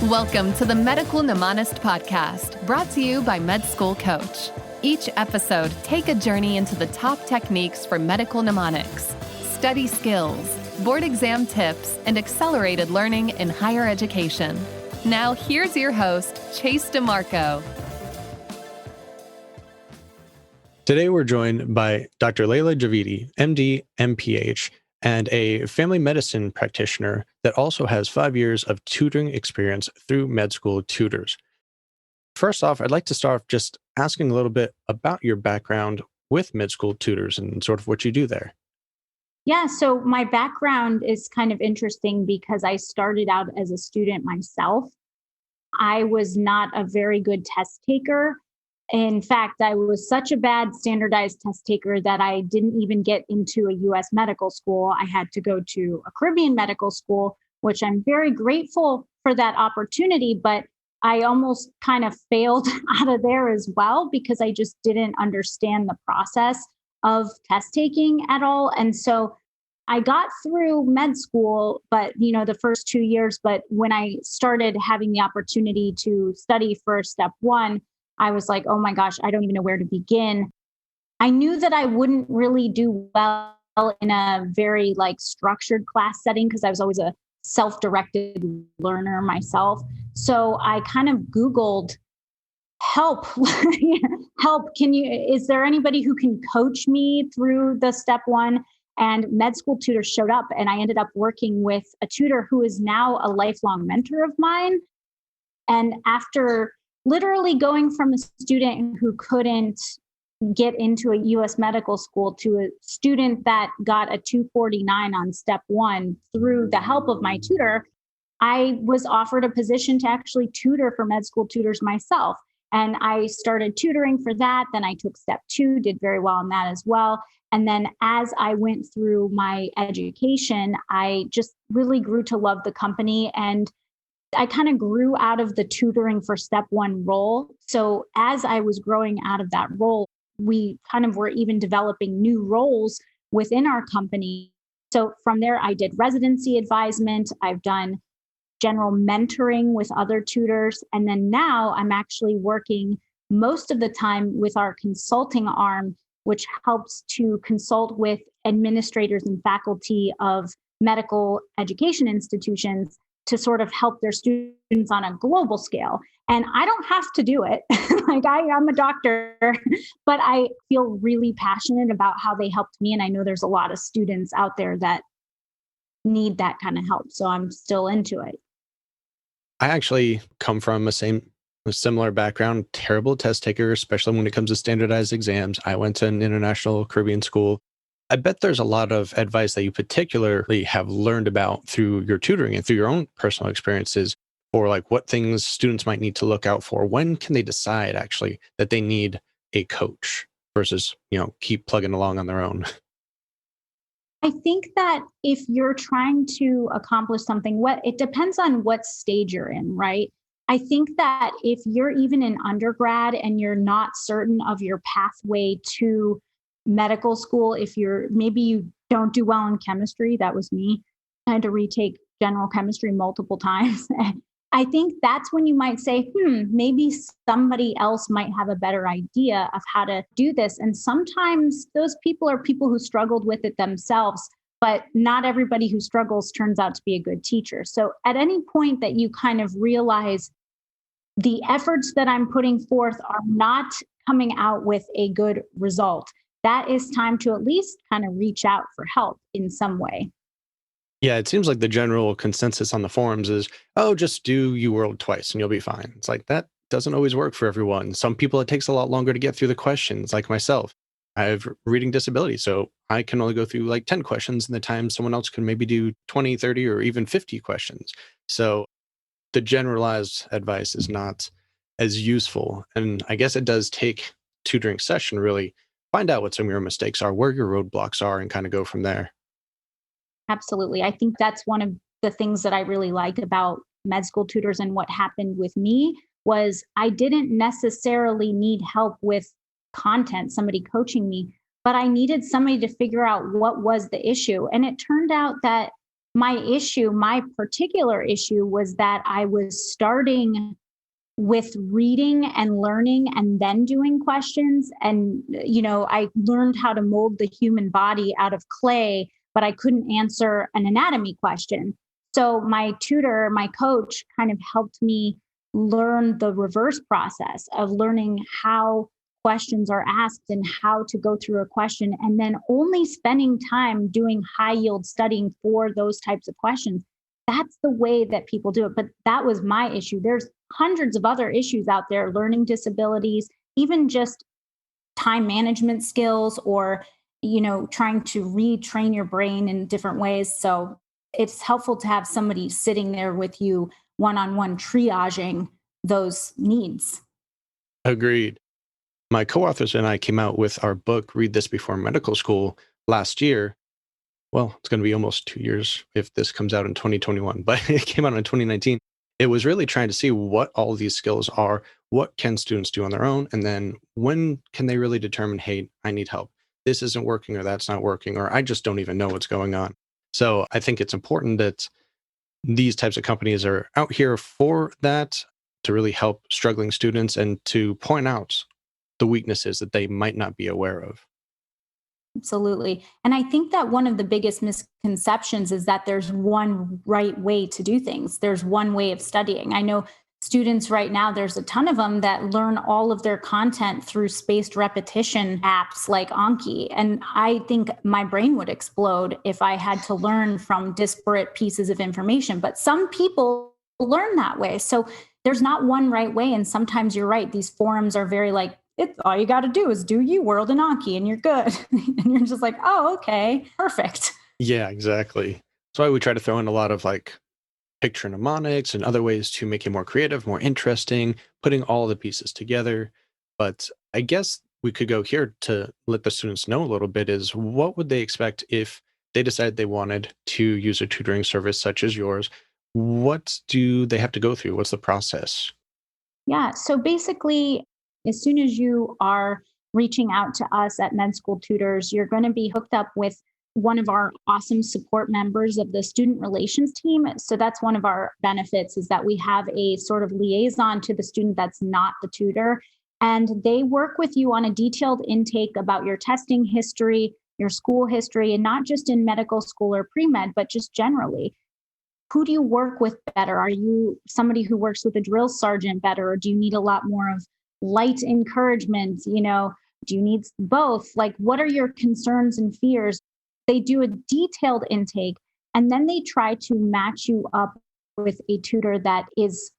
Welcome to the Medical Mnemonist podcast, brought to you by Med School Coach. Each episode, take a journey into the top techniques for medical mnemonics, study skills, board exam tips, and accelerated learning in higher education. Now, here's your host, Chase DiMarco. Today, we're joined by Dr. Leila Javidi, MD-NPH, and a family medicine practitioner that also has 5 years of tutoring experience through med school tutors. First off, I'd like to start off just asking a little bit about your background with med school tutors and sort of what you do there. Yeah, so my background is kind of interesting because I started out as a student myself. I was not a very good test taker. In fact, I was such a bad standardized test taker that I didn't even get into a US medical school. I had to go to a Caribbean medical school, which I'm very grateful for that opportunity, but I almost kind of failed out of there as well because I just didn't understand the process of test taking at all. And so I got through med school, but the first 2 years, but when I started having the opportunity to study for step one, I was like, oh my gosh, I don't even know where to begin. I knew that I wouldn't really do well in a very structured class setting because I was always a self-directed learner myself. So I kind of Googled help. Is there anybody who can coach me through the step one? And med school tutors showed up, and I ended up working with a tutor who is now a lifelong mentor of mine. And after literally going from a student who couldn't get into a US medical school to a student that got a 249 on step one through the help of my tutor, I was offered a position to actually tutor for med school tutors myself. And I started tutoring for that. Then I took step two, did very well in that as well. And then as I went through my education, I just really grew to love the company, and I kind of grew out of the tutoring for step one role. So as I was growing out of that role, we kind of were even developing new roles within our company. So from there, I did residency advisement. I've done general mentoring with other tutors. And then now I'm actually working most of the time with our consulting arm, which helps to consult with administrators and faculty of medical education institutions to sort of help their students on a global scale. And I don't have to do it. I'm a doctor, but I feel really passionate about how they helped me. And I know there's a lot of students out there that need that kind of help. So I'm still into it. I actually come from a similar background, terrible test taker, especially when it comes to standardized exams. I went to an international Caribbean school. I bet there's a lot of advice that you particularly have learned about through your tutoring and through your own personal experiences for what things students might need to look out for. When can they decide actually that they need a coach versus, keep plugging along on their own? I think that if you're trying to accomplish something, it depends on what stage you're in, right? I think that if you're even in undergrad and you're not certain of your pathway to medical school, maybe you don't do well in chemistry, that was me. I had to retake general chemistry multiple times. I think that's when you might say, maybe somebody else might have a better idea of how to do this. And sometimes those people are people who struggled with it themselves, but not everybody who struggles turns out to be a good teacher. So at any point that you kind of realize the efforts that I'm putting forth are not coming out with a good result, that is time to at least kind of reach out for help in some way. Yeah, it seems like the general consensus on the forums is, just do UWorld twice and you'll be fine. It's that doesn't always work for everyone. Some people, it takes a lot longer to get through the questions, like myself. I have reading disability, so I can only go through 10 questions in the time someone else can maybe do 20, 30, or even 50 questions. So the generalized advice is not as useful. And I guess it does take tutoring session really find out what some of your mistakes are, where your roadblocks are, and kind of go from there. Absolutely. I think that's one of the things that I really liked about med school tutors, and what happened with me was I didn't necessarily need help with content, somebody coaching me, but I needed somebody to figure out what was the issue. And it turned out that my particular issue was that I was starting with reading and learning and then doing questions. And, I learned how to mold the human body out of clay, but I couldn't answer an anatomy question. So my tutor, my coach kind of helped me learn the reverse process of learning how questions are asked and how to go through a question, and then only spending time doing high yield studying for those types of questions. That's the way that people do it. But that was my issue. There's hundreds of other issues out there, learning disabilities, even just time management skills, or, trying to retrain your brain in different ways. So it's helpful to have somebody sitting there with you one-on-one triaging those needs. Agreed. My co-authors and I came out with our book, Read This Before Medical School, last year. Well, it's going to be almost 2 years if this comes out in 2021, but it came out in 2019. It was really trying to see what all of these skills are, what can students do on their own, and then when can they really determine, hey, I need help. This isn't working, or that's not working, or I just don't even know what's going on. So I think it's important that these types of companies are out here for that, to really help struggling students and to point out the weaknesses that they might not be aware of. Absolutely. And I think that one of the biggest misconceptions is that there's one right way to do things. There's one way of studying. I know students right now, there's a ton of them that learn all of their content through spaced repetition apps like Anki. And I think my brain would explode if I had to learn from disparate pieces of information. But some people learn that way. So there's not one right way. And sometimes you're right. These forums are very like, all you got to do is do UWorld and Anki and you're good. And you're just like, oh, okay, perfect. Yeah, exactly. That's why we try to throw in a lot of like picture mnemonics and other ways to make it more creative, more interesting, putting all the pieces together. But I guess we could go here to let the students know a little bit is, what would they expect if they decided they wanted to use a tutoring service such as yours? What do they have to go through? What's the process? Yeah. So basically, as soon as you are reaching out to us at Med School Tutors, you're going to be hooked up with one of our awesome support members of the student relations team. So that's one of our benefits, is that we have a sort of liaison to the student that's not the tutor. And they work with you on a detailed intake about your testing history, your school history, and not just in medical school or pre-med, but just generally. Who do you work with better? Are you somebody who works with a drill sergeant better, or do you need a lot more of light encouragement? Do you need both? Like, what are your concerns and fears? They do a detailed intake, and then they try to match you up with a tutor that is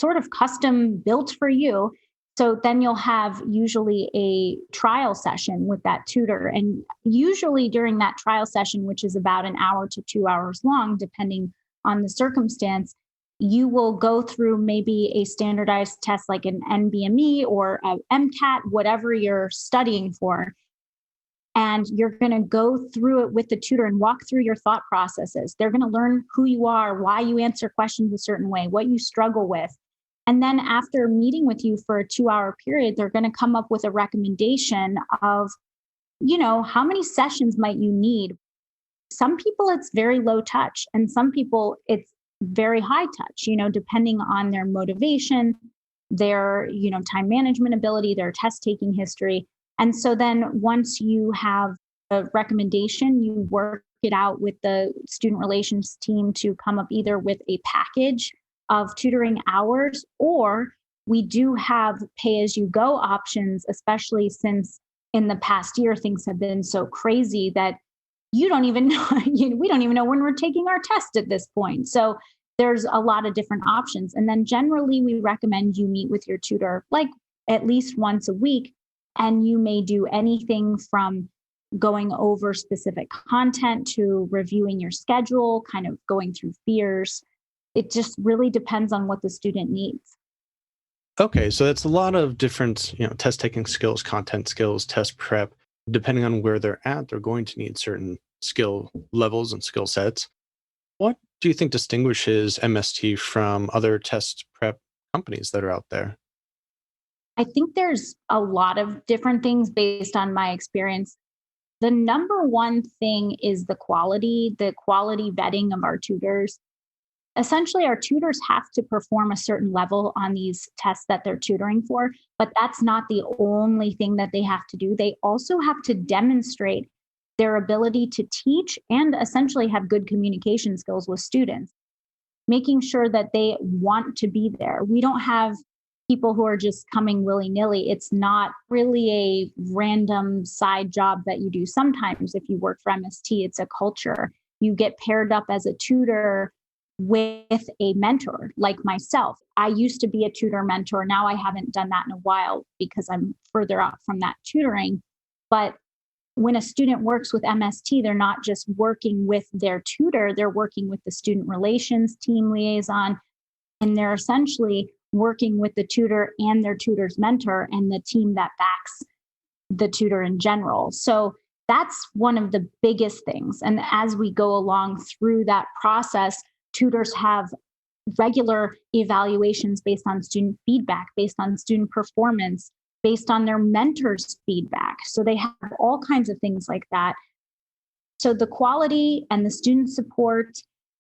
sort of custom built for you. So then you'll have usually a trial session with that tutor. And usually during that trial session, which is about an hour to 2 hours long, depending on the circumstance, you will go through maybe a standardized test like an NBME or a MCAT, whatever you're studying for. And you're going to go through it with the tutor and walk through your thought processes. They're going to learn who you are, why you answer questions a certain way, what you struggle with. And then after meeting with you for a 2-hour period, they're going to come up with a recommendation of, how many sessions might you need? Some people it's very low touch, and some people it's very high touch, depending on their motivation, their, time management ability, their test taking history. And so then once you have a recommendation, you work it out with the student relations team to come up either with a package of tutoring hours, or we do have pay as you go options, especially since in the past year, things have been so crazy that you don't even know, we don't even know when we're taking our test at this point. So there's a lot of different options. And then generally we recommend you meet with your tutor like at least once a week. And you may do anything from going over specific content to reviewing your schedule, kind of going through fears. It just really depends on what the student needs. Okay, so that's a lot of different, test taking skills, content skills, test prep. Depending on where they're at, they're going to need certain skill levels and skill sets. What do you think distinguishes MST from other test prep companies that are out there? I think there's a lot of different things based on my experience. The number one thing is the quality vetting of our tutors. Essentially, our tutors have to perform a certain level on these tests that they're tutoring for, but that's not the only thing that they have to do. They also have to demonstrate their ability to teach and essentially have good communication skills with students, making sure that they want to be there. We don't have people who are just coming willy-nilly. It's not really a random side job that you do. Sometimes if you work for MST, it's a culture. You get paired up as a tutor with a mentor like myself. I used to be a tutor mentor. Now I haven't done that in a while because I'm further out from that tutoring. But when a student works with MST, they're not just working with their tutor, they're working with the student relations team liaison, and they're essentially working with the tutor and their tutor's mentor and the team that backs the tutor in general. So that's one of the biggest things. And as we go along through that process, tutors have regular evaluations based on student feedback, based on student performance, based on their mentor's feedback. So they have all kinds of things like that. So the quality and the student support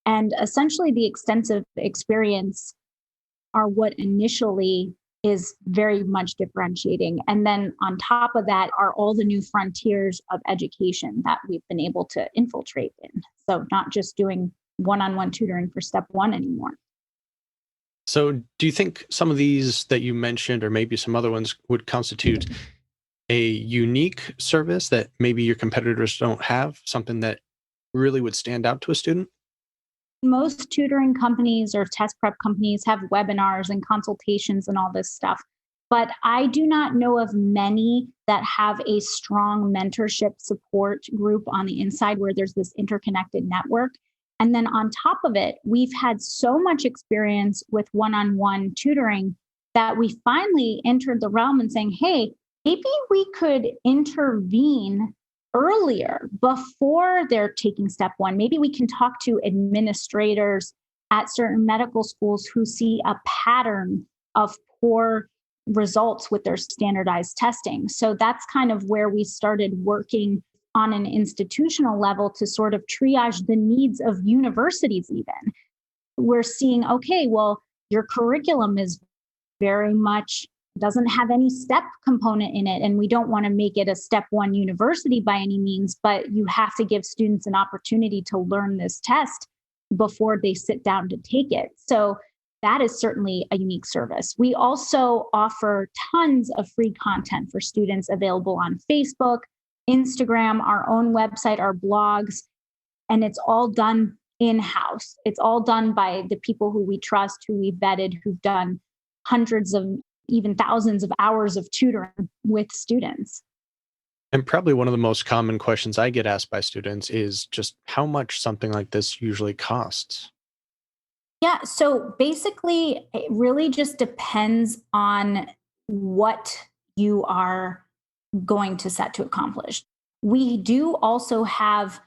and essentially the extensive experience are what initially is very much differentiating. And then on top of that are all the new frontiers of education that we've been able to infiltrate in. So not just doing one-on-one tutoring for step one anymore. So do you think some of these that you mentioned, or maybe some other ones, would constitute a unique service that maybe your competitors don't have, something that really would stand out to a student? Most tutoring companies or test prep companies have webinars and consultations and all this stuff. But I do not know of many that have a strong mentorship support group on the inside where there's this interconnected network. And then on top of it, we've had so much experience with one-on-one tutoring that we finally entered the realm and saying, hey, maybe we could intervene earlier before they're taking step one. Maybe we can talk to administrators at certain medical schools who see a pattern of poor results with their standardized testing. So that's kind of where we started working on an institutional level to sort of triage the needs of universities even. We're seeing, okay, well, your curriculum is very much doesn't have any step component in it. And we don't want to make it a step one university by any means, but you have to give students an opportunity to learn this test before they sit down to take it. So that is certainly a unique service. We also offer tons of free content for students available on Facebook, Instagram, our own website, our blogs, and it's all done in-house. It's all done by the people who we trust, who we've vetted, who've done hundreds of, even thousands of hours of tutoring with students. And probably one of the most common questions I get asked by students is just how much something like this usually costs. Yeah, so basically, it really just depends on what you are going to set to accomplish. We do also have,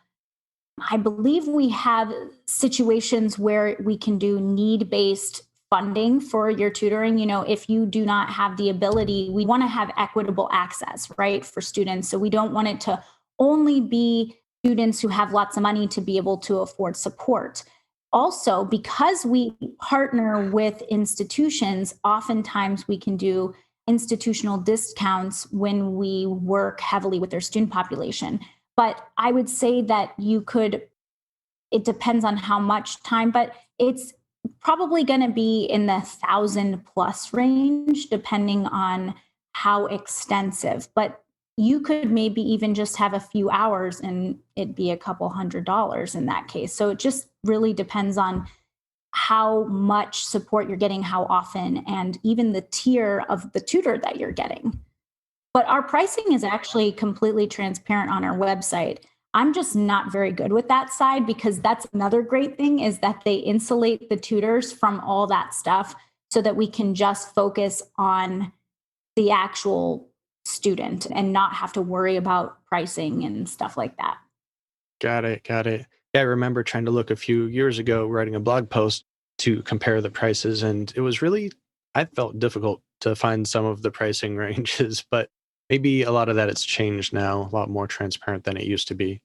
I believe we have situations where we can do need-based funding for your tutoring. You know, if you do not have the ability, we want to have equitable access, right, for students. So we don't want it to only be students who have lots of money to be able to afford support. Also, because we partner with institutions, oftentimes we can do institutional discounts when we work heavily with their student population. But I would say that it depends on how much time, but it's probably going to be in the 1,000+ range, depending on how extensive. But you could maybe even just have a few hours and it'd be a couple $100s in that case. So it just really depends on how much support you're getting, how often, and even the tier of the tutor that you're getting. But our pricing is actually completely transparent on our website. I'm just not very good with that side because that's another great thing is that they insulate the tutors from all that stuff so that we can just focus on the actual student and not have to worry about pricing and stuff like that. Got it. Got it. Yeah, I remember trying to look a few years ago, writing a blog post to compare the prices. And it was really, I felt difficult to find some of the pricing ranges, but Maybe a lot of that it's changed now, a lot more transparent than it used to be.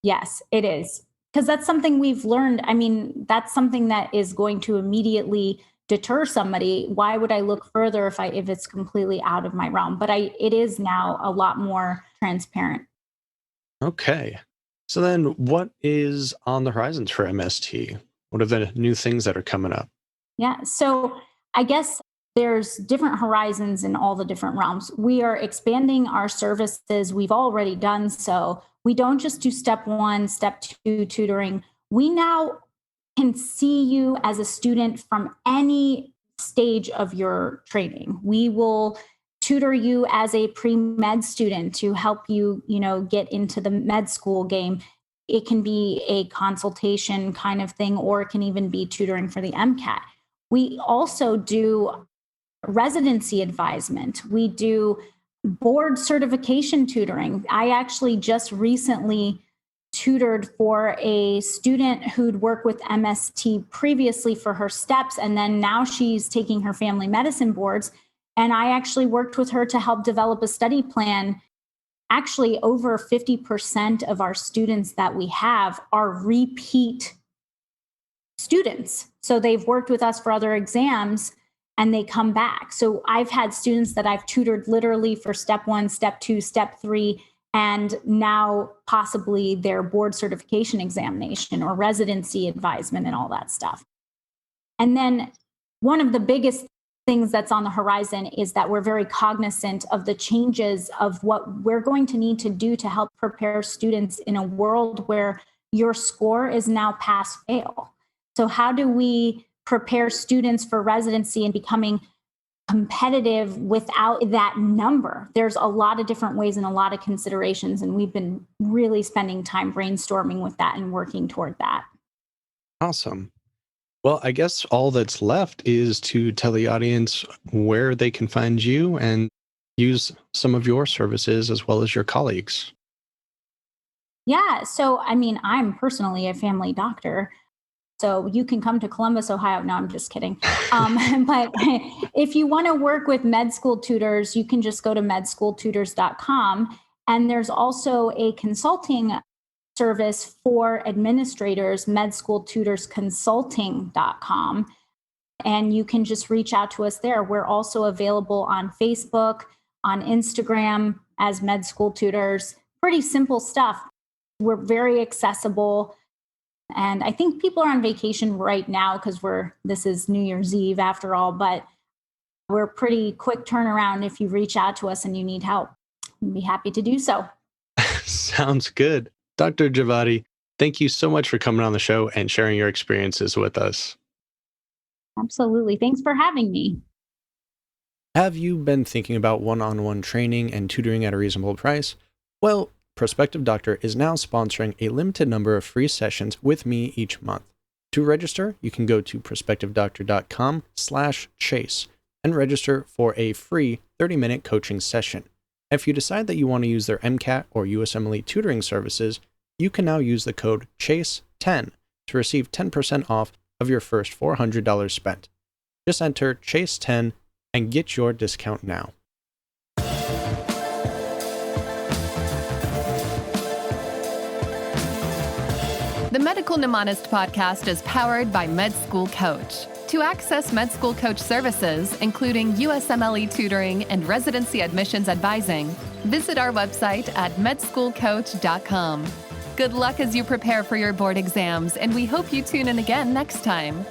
Yes, it is. Because that's something we've learned. I mean, that's something that is going to immediately deter somebody. Why would I look further if it's completely out of my realm? But it is now a lot more transparent. Okay. So then what is on the horizons for MST? What are the new things that are coming up? Yeah. So I guess there's different horizons in all the different realms. We are expanding our services. We've already done so. We don't just do step 1, step 2 tutoring. We now can see you as a student from any stage of your training. We will tutor you as a pre-med student to help you, get into the med school game. It can be a consultation kind of thing, or it can even be tutoring for the MCAT. We also do residency advisement. We do board certification tutoring. I actually just recently tutored for a student who'd worked with MST previously for her steps, and then now she's taking her family medicine boards. And I actually worked with her to help develop a study plan. Actually, over 50% of our students that we have are repeat students. So they've worked with us for other exams and they come back. So I've had students that I've tutored literally for step 1, step 2, step 3, and now possibly their board certification examination or residency advisement and all that stuff. And then one of the biggest things that's on the horizon is that we're very cognizant of the changes of what we're going to need to do to help prepare students in a world where your score is now pass fail. So how do we prepare students for residency and becoming competitive without that number? There's a lot of different ways and a lot of considerations, and we've been really spending time brainstorming with that and working toward that. Awesome. Well, I guess all that's left is to tell the audience where they can find you and use some of your services as well as your colleagues. Yeah. So, I mean, I'm personally a family doctor. So you can come to Columbus, Ohio. No, I'm just kidding. But if you want to work with med school tutors, you can just go to medschooltutors.com. And there's also a consulting service for administrators, medschooltutorsconsulting.com. And you can just reach out to us there. We're also available on Facebook, on Instagram as Med School Tutors. Pretty simple stuff. We're very accessible. And I think people are on vacation right now because this is New Year's Eve after all, but we're pretty quick turnaround if you reach out to us and you need help. We'd be happy to do so. Sounds good. Dr. Javidi, thank you so much for coming on the show and sharing your experiences with us. Absolutely. Thanks for having me. Have you been thinking about one-on-one training and tutoring at a reasonable price? Well, Prospective Doctor is now sponsoring a limited number of free sessions with me each month. To register, you can go to prospectivedoctor.com/chase and register for a free 30-minute coaching session. If you decide that you want to use their MCAT or USMLE tutoring services, you can now use the code CHASE10 to receive 10% off of your first $400 spent. Just enter CHASE10 and get your discount now. The Medical Mnemonist podcast is powered by Med School Coach. To access Med School Coach services, including USMLE tutoring and residency admissions advising, visit our website at medschoolcoach.com. Good luck as you prepare for your board exams, and we hope you tune in again next time.